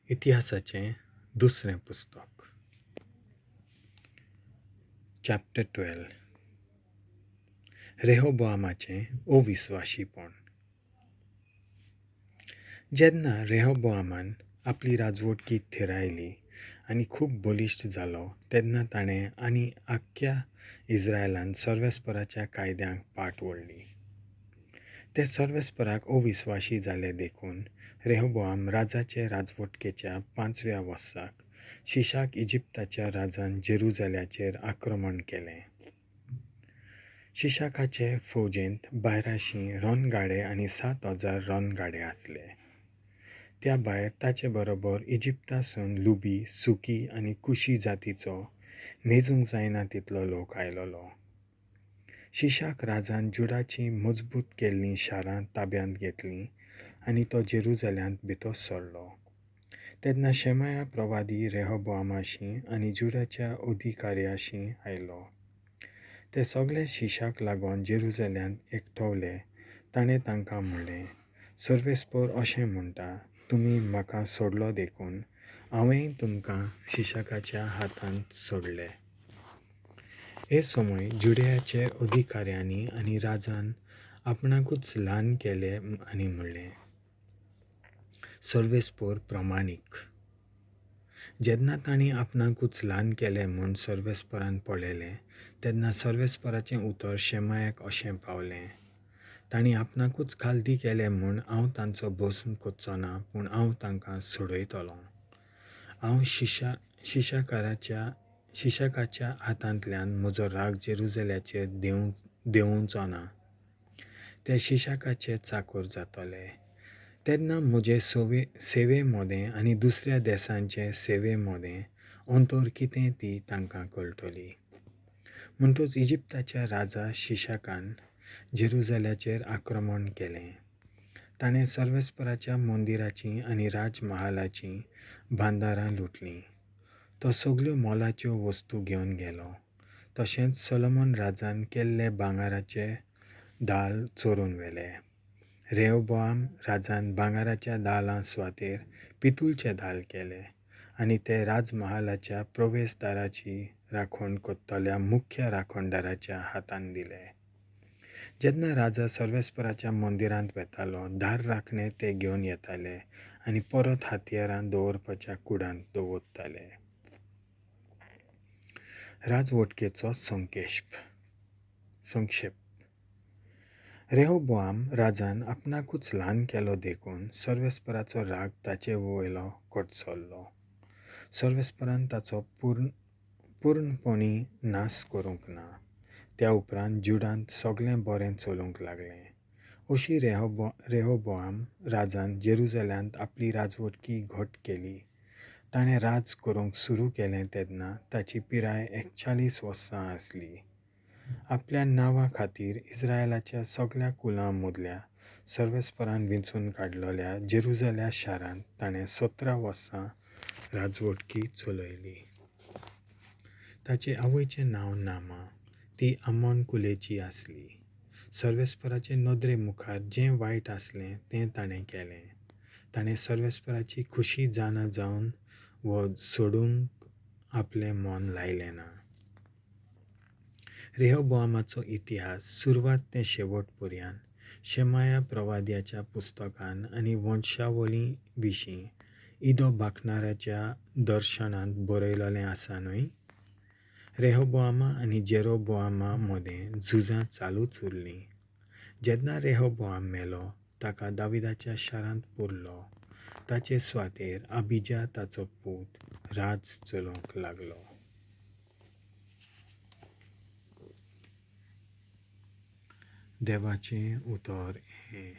इतिहासाचें दुसरें पुस्तक. चॅप्टर 12. रेहोबोआमाचें अविस्वाशीपण. जेन्ना रेहोबोआमान आपली राजवटकी थिरायली आनी खूब बलिश्ट जालो तेन्ना ताणें आनी आख्ख्या इस्रायलान सर्वेस्पराच्या कायद्यांक पाट ओडली. ते सर्वेस्पराक अविस्वाशी जाले देखून रेहोबोआम राजाचे राजवटकेच्या 5व्या वर्साक शिशाक इजिप्ताच्या राजान जेरुजाल्याचेर आक्रमण केलें. शिशाकाचे फौजेंत 1200 रणगाडे आनी 7000 रणगाडे आसले. त्या भायर ताचे बरोबर इजिप्तासून लुबी, सुकी आनी कुशी जातीचो मेजूंक जायना तितलो लोक आयलोलो. शिशाक राजान जुडाची मजबूत केल्लीं शारां ताब्यांत घेतलीं आनी तो जेरुजाल्यांत भितर सरलो. तेन्ना शेमाया प्रवादी रेहोबोआमाशी आनी जुडाच्या अधिकाऱ्याशी आयलो. ते सगळे शिशाक लागून जेरुजाल्यांत एकठावले. ताणें तांकां म्हणलें, सर्वेस्पर अशें म्हणटा, तुमी म्हाका सोडलो देखून हांवेंय तुमकां शिशाकाच्या हातांत सोडलें. हे समय जुडेयाचे अधिकाऱ्यांनी आनी राजान आपणाकूच ल्हान केले आनी म्हणलें, सर्वेस्पर प्रामाणीक. जेन्ना तांणी आपणाकूच ल्हान केलें म्हूण सर्वेस्परान पळयलें तेन्ना सर्वेस्पराचें उतर शेमायाक अशें पावलें, तांणी आपणाकूच खालती केलें म्हूण हांव तांचो भस्म कोत्चो ना, पूण हांव तांकां सोडयतलों. हांव शिशाकाच्या हातांतल्यान म्हजो राग जेरुजाल्याचेर देंवोवचो ना. ते शिशाकाचे चाकर जातले. तेन्ना म्हजे सेवे मोदें आनी दुसऱ्या देशांचे सेवे मोदें अंतर कितें ती तांकां कळटली. म्हणटूच इजिप्ताच्या राजा शिशाकान जेरुजाल्याचेर आक्रमण केलें. ताणें सर्वेस्पराच्या मंदिराचीं आनी राजमहालाचीं बांदारां लुटलीं. तो सगळ्यो मोलाच्यो वस्तू घेवन गेलो. तशेंच सोलोमन राजान केल्ले भांगाराचे दाल चोरून व्हेले. रेहोबोआम राजान भांगाराच्या दालां सुवातेर पितूळचे दाल केले आनी ते राजमहालाच्या प्रवेशदाराची राखण करतल्या मुख्य राखणदाराच्या हातांत दिले. जेन्ना राजा सर्वेस्पराच्या मंदिरांत वेतालो, दार राखणे ते घेवन येताले आनी परत हातयारां दवरपाच्या कुडांत दवरताले. राजवटकेचो संक्षेप. रेहोबोआम राजान आपणाकूच ल्हान केलो देखून सर्वेस्पराचो राग ताचे वयलो कोडचल्लो. सर्वेस्परान ताचो पूर्णपणी नाश करूंक ना. त्या उपरांत जुडांत सगळें बरें चलूंक लागलें. अशी रेहोबोआम राजान जेरुजाल्यांत आपली राजवटकी घट केली. ताणें राज करूंक सुरू केलें तेन्ना ताची पिराय 41 वर्सां आसली. आपल्या नांवा खातीर इस्रायलाच्या सगळ्या कुलां मदल्या सर्वेस्परान वेंचून काडलेल्या जेरुजाल्या शारांत ताणें 17 वर्सां राजवटकी चलयली. ताचे आवयचें नांव नामा. ती आमोन कुलेची आसली. सर्वेस्पराचे नदरे मुखार जें वायट आसलें तें ताणें केलें. ताणें सर्वेस्पराची खुशी जाणा जावन वो सोडूंक आपलें मन लायलें ना. रेहोबोआमाचो इतिहास सुरवात ते शेवट पर्यान शेमाया प्रवाद्याच्या पुस्तकान आनी वंशावळी विशीं इदो भाखणाराच्या दर्शनांत बरयलोलें आसा न्हय. रेहोबोआमा आनी जेरोबोआमा मदें झुजां चालूच उरलीं. जेन्ना रेहोबोआम मेलो ताका दाविदाच्या शारांत पुरलो. ताचे सुवातेर अबिजा ताचो पूत राज चलोवंक लागलो. देवाचें उतर हें.